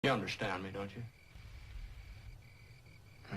You understand me, don't you?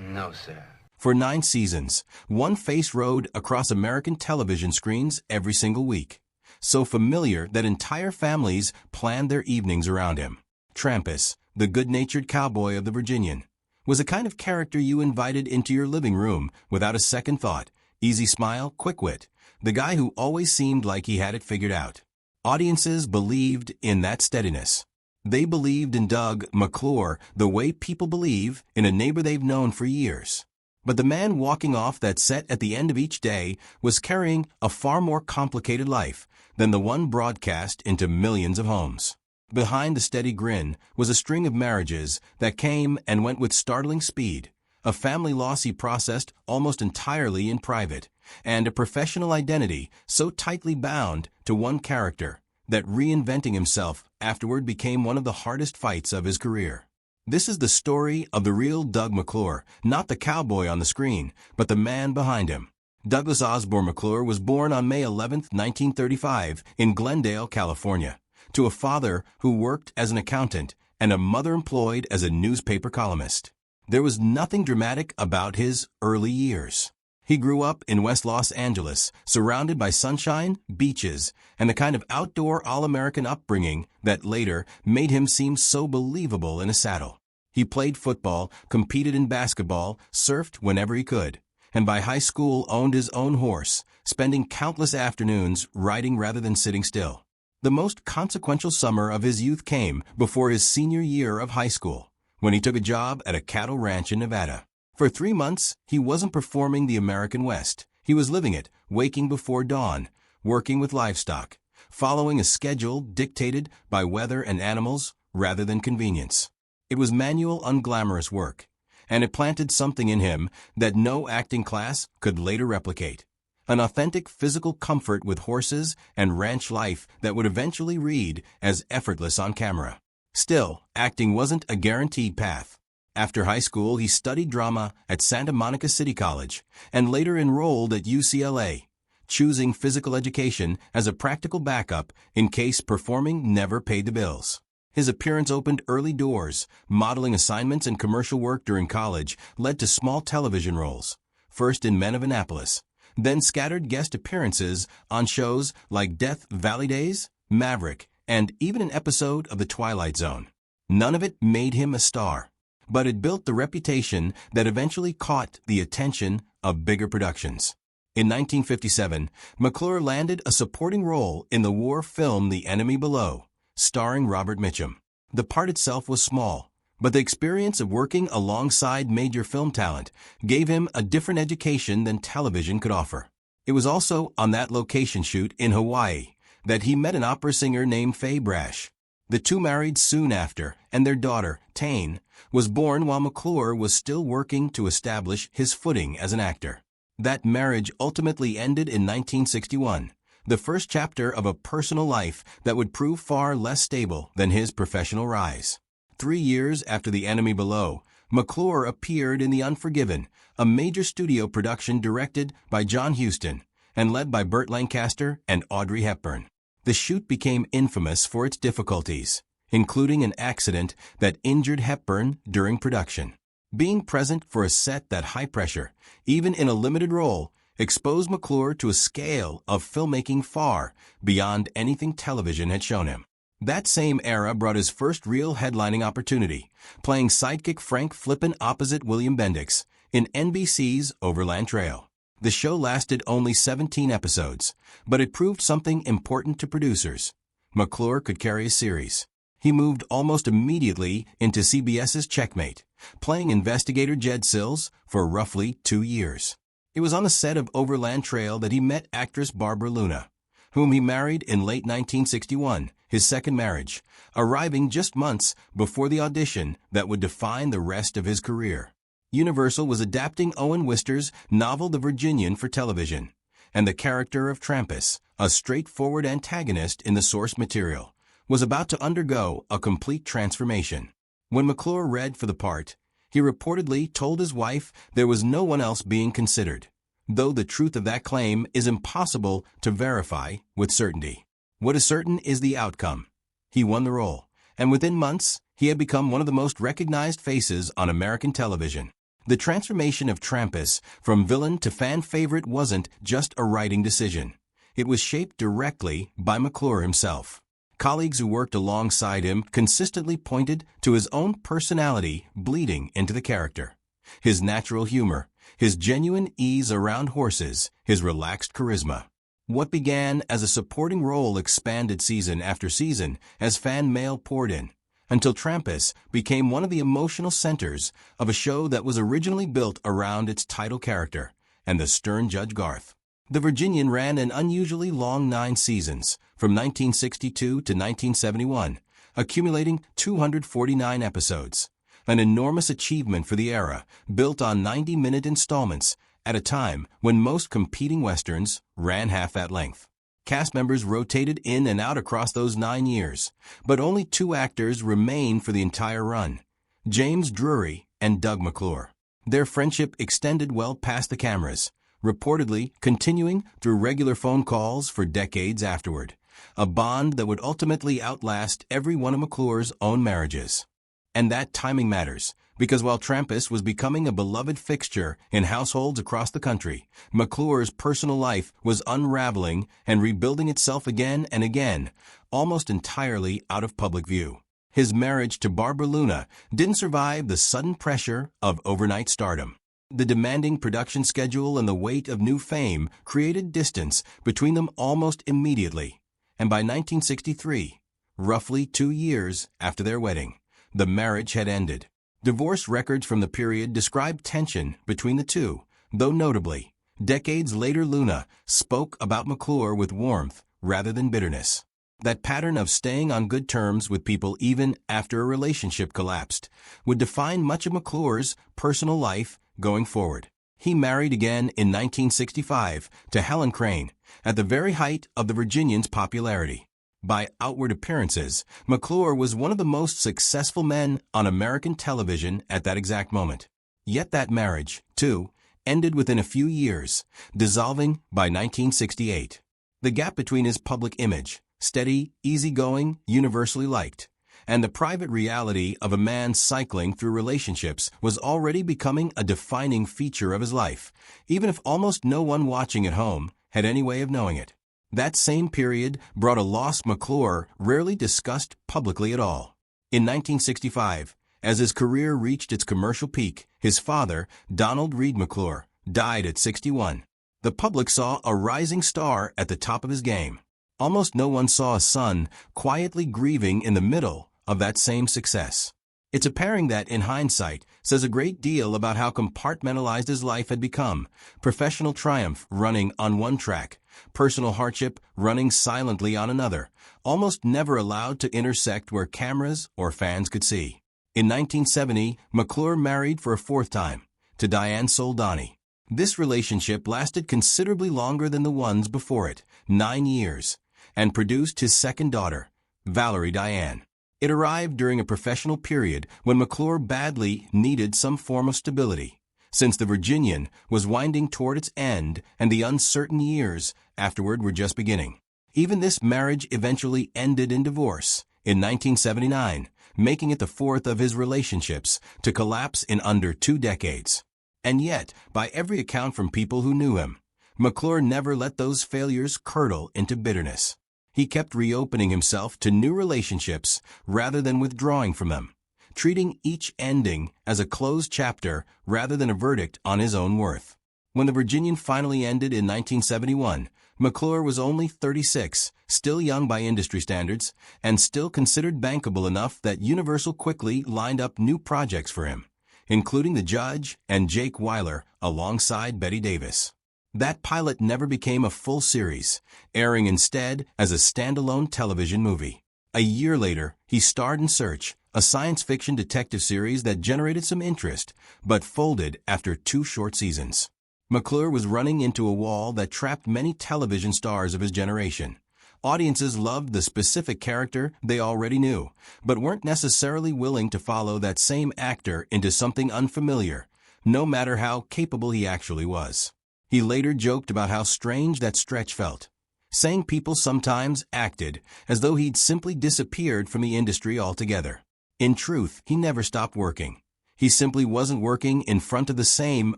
No, sir. For 9 seasons, one face rode across American television screens every single week, so familiar that entire families planned their evenings around him. Trampas, the good-natured cowboy of the Virginian, was a kind of character you invited into your living room without a second thought. Easy smile, quick wit, the guy who always seemed like he had it figured out. Audiences believed in that steadiness. They believed in Doug McClure the way people believe in a neighbor they've known for years. But the man walking off that set at the end of each day was carrying a far more complicated life than the one broadcast into millions of homes. Behind the steady grin was a string of marriages that came and went with startling speed, a family loss he processed almost entirely in private, and a professional identity so tightly bound to one character that reinventing himself afterward became one of the hardest fights of his career. This is the story of the real Doug McClure, not the cowboy on the screen, but the man behind him. Douglas Osborne McClure was born on May 11, 1935, in Glendale, California, to a father who worked as an accountant and a mother employed as a newspaper columnist. There was nothing dramatic about his early years. He grew up in West Los Angeles, surrounded by sunshine, beaches, and the kind of outdoor all-American upbringing that later made him seem so believable in a saddle. He played football, competed in basketball, surfed whenever he could, and by high school owned his own horse, spending countless afternoons riding rather than sitting still. The most consequential summer of his youth came before his senior year of high school, when he took a job at a cattle ranch in Nevada. For 3 months, he wasn't performing the American West. He was living it, waking before dawn, working with livestock, following a schedule dictated by weather and animals rather than convenience. It was manual, unglamorous work, and it planted something in him that no acting class could later replicate. An authentic physical comfort with horses and ranch life that would eventually read as effortless on camera. Still, acting wasn't a guaranteed path. After high school, he studied drama at Santa Monica City College and later enrolled at UCLA, choosing physical education as a practical backup in case performing never paid the bills. His appearance opened early doors. Modeling assignments and commercial work during college led to small television roles, first in Men of Annapolis, then scattered guest appearances on shows like Death Valley Days, Maverick, and even an episode of The Twilight Zone. None of it made him a star, but it built the reputation that eventually caught the attention of bigger productions. In 1957, McClure landed a supporting role in the war film The Enemy Below, starring Robert Mitchum. The part itself was small, but the experience of working alongside major film talent gave him a different education than television could offer. It was also on that location shoot in Hawaii that he met an opera singer named Faye Brash. The two married soon after, and their daughter, Tane, was born while McClure was still working to establish his footing as an actor. That marriage ultimately ended in 1961, the first chapter of a personal life that would prove far less stable than his professional rise. 3 years after The Enemy Below, McClure appeared in The Unforgiven, a major studio production directed by John Huston and led by Burt Lancaster and Audrey Hepburn. The shoot became infamous for its difficulties, including an accident that injured Hepburn during production. Being present for a set that high pressure, even in a limited role, exposed McClure to a scale of filmmaking far beyond anything television had shown him. That same era brought his first real headlining opportunity, playing sidekick Frank Flippin opposite William Bendix in NBC's Overland Trail. The show lasted only 17 episodes, but it proved something important to producers. McClure could carry a series. He moved almost immediately into CBS's Checkmate, playing investigator Jed Sills for roughly 2 years. It was on the set of Overland Trail that he met actress Barbara Luna, whom he married in late 1961, his second marriage, arriving just months before the audition that would define the rest of his career. Universal was adapting Owen Wister's novel The Virginian for television, and the character of Trampas, a straightforward antagonist in the source material, was about to undergo a complete transformation. When McClure read for the part, he reportedly told his wife there was no one else being considered, though the truth of that claim is impossible to verify with certainty. What is certain is the outcome. He won the role, and within months, he had become one of the most recognized faces on American television. The transformation of Trampus from villain to fan favorite wasn't just a writing decision. It was shaped directly by McClure himself. Colleagues who worked alongside him consistently pointed to his own personality bleeding into the character. His natural humor, his genuine ease around horses, his relaxed charisma. What began as a supporting role expanded season after season as fan mail poured in, until Trampus became one of the emotional centers of a show that was originally built around its title character and the stern Judge Garth. The Virginian ran an unusually long 9 seasons, from 1962 to 1971, accumulating 249 episodes, an enormous achievement for the era, built on 90-minute installments at a time when most competing westerns ran half that length. Cast members rotated in and out across those 9 years, but only 2 actors remained for the entire run, James Drury and Doug McClure. Their friendship extended well past the cameras, reportedly continuing through regular phone calls for decades afterward, a bond that would ultimately outlast every one of McClure's own marriages. And that timing matters, because while Trampus was becoming a beloved fixture in households across the country, McClure's personal life was unraveling and rebuilding itself again and again, almost entirely out of public view. His marriage to Barbara Luna didn't survive the sudden pressure of overnight stardom. The demanding production schedule and the weight of new fame created distance between them almost immediately. And by 1963, roughly 2 years after their wedding, the marriage had ended. Divorce records from the period describe tension between the two, though notably, decades later Luna spoke about McClure with warmth rather than bitterness. That pattern of staying on good terms with people even after a relationship collapsed would define much of McClure's personal life going forward. He married again in 1965 to Helen Crane, at the very height of the Virginian's popularity. By outward appearances, McClure was one of the most successful men on American television at that exact moment. Yet that marriage, too, ended within a few years, dissolving by 1968. The gap between his public image, steady, easygoing, universally liked, and the private reality of a man cycling through relationships was already becoming a defining feature of his life, even if almost no one watching at home had any way of knowing it. That same period brought a loss McClure rarely discussed publicly at all. In 1965, as his career reached its commercial peak, his father, Donald Reed McClure, died at 61. The public saw a rising star at the top of his game. Almost no one saw a son quietly grieving in the middle of that same success. It's a pairing that, in hindsight, says a great deal about how compartmentalized his life had become. Professional triumph running on one track, personal hardship running silently on another, almost never allowed to intersect where cameras or fans could see. In 1970, McClure married for a 4th time, to Diane Soldani. This relationship lasted considerably longer than the ones before it, 9 years, and produced his second daughter, Valerie Diane. It arrived during a professional period when McClure badly needed some form of stability, since the Virginian was winding toward its end and the uncertain years afterward were just beginning. Even this marriage eventually ended in divorce in 1979, making it the 4th of his relationships to collapse in under 2 decades. And yet, by every account from people who knew him, McClure never let those failures curdle into bitterness. He kept reopening himself to new relationships rather than withdrawing from them, treating each ending as a closed chapter rather than a verdict on his own worth. When the Virginian finally ended in 1971, McClure was only 36, still young by industry standards, and still considered bankable enough that Universal quickly lined up new projects for him, including The Judge and Jake Weiler alongside Bette Davis. That pilot never became a full series, airing instead as a standalone television movie. A year later, he starred in Search, a science fiction detective series that generated some interest, but folded after 2 short seasons. McClure was running into a wall that trapped many television stars of his generation. Audiences loved the specific character they already knew, but weren't necessarily willing to follow that same actor into something unfamiliar, no matter how capable he actually was. He later joked about how strange that stretch felt, saying people sometimes acted as though he'd simply disappeared from the industry altogether. In truth, he never stopped working. He simply wasn't working in front of the same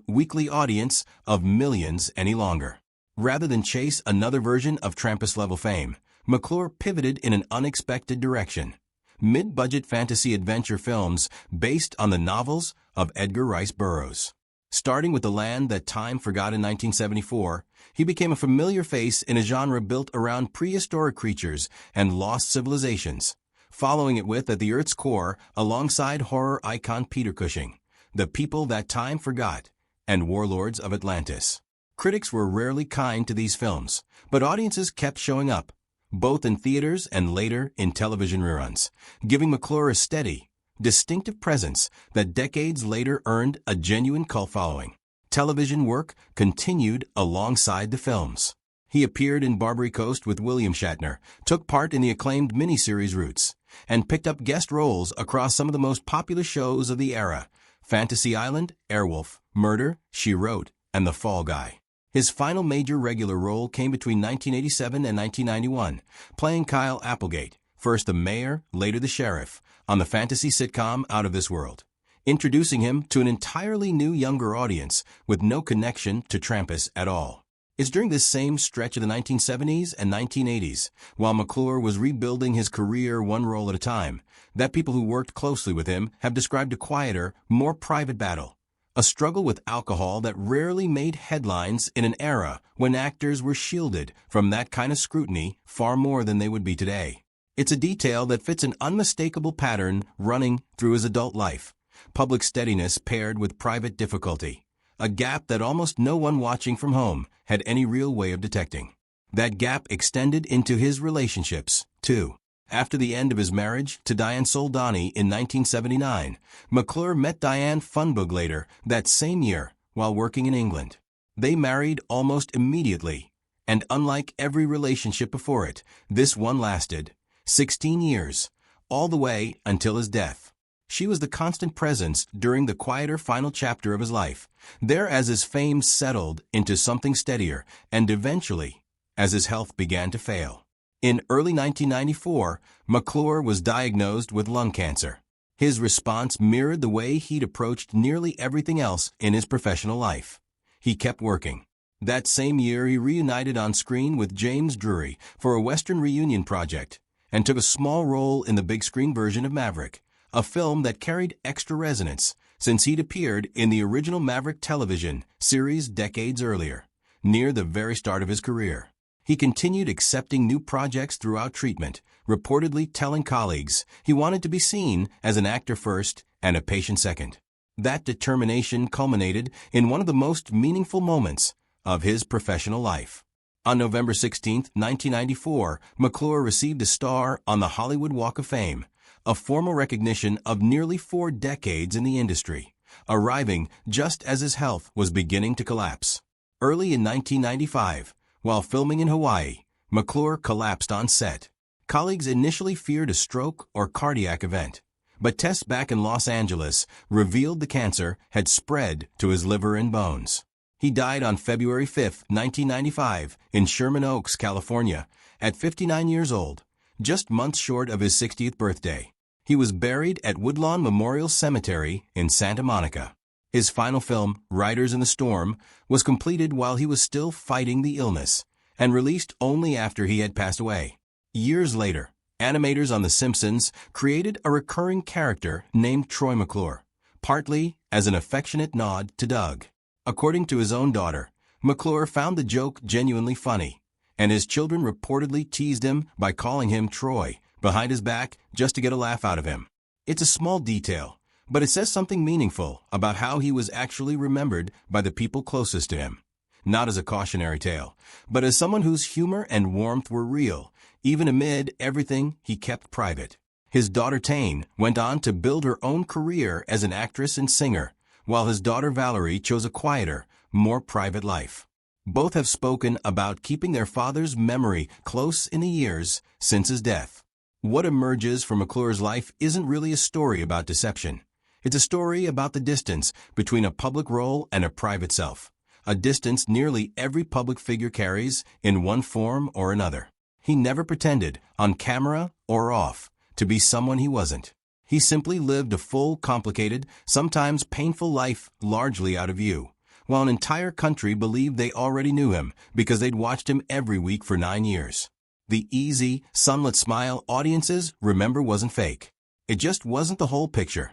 weekly audience of millions any longer. Rather than chase another version of Trampus-level fame, McClure pivoted in an unexpected direction. Mid-budget fantasy adventure films based on the novels of Edgar Rice Burroughs. Starting with The Land That Time Forgot in 1974, he became a familiar face in a genre built around prehistoric creatures and lost civilizations. Following it with At the Earth's Core, alongside horror icon Peter Cushing, The People That Time Forgot, and Warlords of Atlantis. Critics were rarely kind to these films, but audiences kept showing up, both in theaters and later in television reruns, giving McClure a steady, distinctive presence that decades later earned a genuine cult following. Television work continued alongside the films. He appeared in Barbary Coast with William Shatner, took part in the acclaimed miniseries Roots, and picked up guest roles across some of the most popular shows of the era: Fantasy Island, Airwolf, Murder, She Wrote, and The Fall Guy. His final major regular role came between 1987 and 1991, playing Kyle Applegate, first the mayor, later the sheriff, on the fantasy sitcom Out of This World, introducing him to an entirely new younger audience with no connection to Trampus at all. It's during this same stretch of the 1970s and 1980s, while McClure was rebuilding his career one role at a time, that people who worked closely with him have described a quieter, more private battle. A struggle with alcohol that rarely made headlines in an era when actors were shielded from that kind of scrutiny far more than they would be today. It's a detail that fits an unmistakable pattern running through his adult life: public steadiness paired with private difficulty, a gap that almost no one watching from home had any real way of detecting. That gap extended into his relationships, too. After the end of his marriage to Diane Soldani in 1979, McClure met Diane Funboog later that same year while working in England. They married almost immediately, and unlike every relationship before it, this one lasted 16 years, all the way until his death. She was the constant presence during the quieter final chapter of his life, there as his fame settled into something steadier, and eventually, as his health began to fail. In early 1994, McClure was diagnosed with lung cancer. His response mirrored the way he'd approached nearly everything else in his professional life. He kept working. That same year, he reunited on screen with James Drury for a Western reunion project, and took a small role in the big screen version of Maverick, a film that carried extra resonance since he'd appeared in the original Maverick television series decades earlier, near the very start of his career. He continued accepting new projects throughout treatment, reportedly telling colleagues he wanted to be seen as an actor first and a patient second. That determination culminated in one of the most meaningful moments of his professional life. On November 16, 1994, McClure received a star on the Hollywood Walk of Fame, a formal recognition of nearly 4 decades in the industry, arriving just as his health was beginning to collapse. Early in 1995, while filming in Hawaii, McClure collapsed on set. Colleagues initially feared a stroke or cardiac event, but tests back in Los Angeles revealed the cancer had spread to his liver and bones. He died on February 5, 1995, in Sherman Oaks, California, at 59 years old, just months short of his 60th birthday. He was buried at Woodlawn Memorial Cemetery in Santa Monica. His final film, Riders in the Storm, was completed while he was still fighting the illness, and released only after he had passed away. Years later, animators on The Simpsons created a recurring character named Troy McClure, partly as an affectionate nod to Doug. According to his own daughter, McClure found the joke genuinely funny, and his children reportedly teased him by calling him Troy behind his back just to get a laugh out of him. It's a small detail, but it says something meaningful about how he was actually remembered by the people closest to him. Not as a cautionary tale, but as someone whose humor and warmth were real, even amid everything he kept private. His daughter Tane went on to build her own career as an actress and singer, while his daughter Valerie chose a quieter, more private life. Both have spoken about keeping their father's memory close in the years since his death. What emerges from McClure's life isn't really a story about deception. It's a story about the distance between a public role and a private self, a distance nearly every public figure carries in one form or another. He never pretended, on camera or off, to be someone he wasn't. He simply lived a full, complicated, sometimes painful life largely out of view, while an entire country believed they already knew him because they'd watched him every week for 9 years. The easy, sunlit smile audiences remember wasn't fake. It just wasn't the whole picture.